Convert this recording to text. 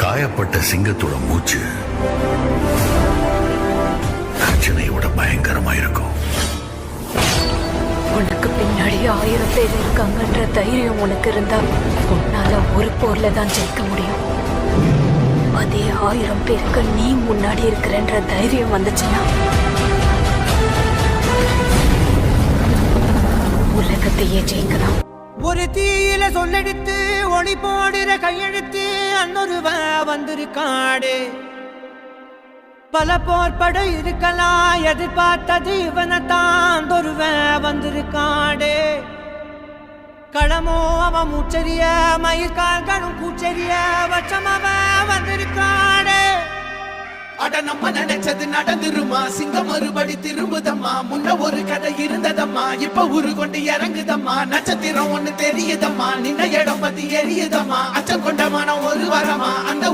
காயப்பட்ட சிங்கத்தோட மூச்சு கர்ஜனையோட பயங்கரமா இருக்கும். உனக்கு பின்னாடி 1000 பேர் இருக்காங்கன்ற தைரியம் உனக்கு இருந்தா உன்னால ஒரு போர்ல தான் ஜெயிக்க முடியும். அதே 1000 பேருக்கு நீ முன்னாடி இருக்கிறன்ற தைரியம் வந்துச்சுன்னா உலகத்தையே ஜெயிக்கலாம். ஒரு தீயில சொல்லெடுத்து ஒளி போடுற கையெழுத்து அன்னொருவன் வந்திருக்காடு. பல போர்பட இருக்கலாம், எதிர்பார்த்தது இவனைத்தான் ஒருவன் வந்திருக்காடு. களமோ அவன் மூச்சரிய, மயிர்கால்களும் கூச்சரிய, வச்சம் அவன் வந்திருக்காடு. அட நம்ம நினைச்சது நடந்துருமா, சிங்கம் மறுபடி திரும்புதம்மா. முன்ன ஒரு கதை இருந்ததம்மா, இப்ப உரு கொண்டு இறங்குதம்மா. நட்சத்திரம் ஒண்ணு தெரியுதம்மா, நின்ன இடம் பத்தி எரியுதம்மா. அச்சம் கொண்ட மனம் ஒரு வரமா, அந்த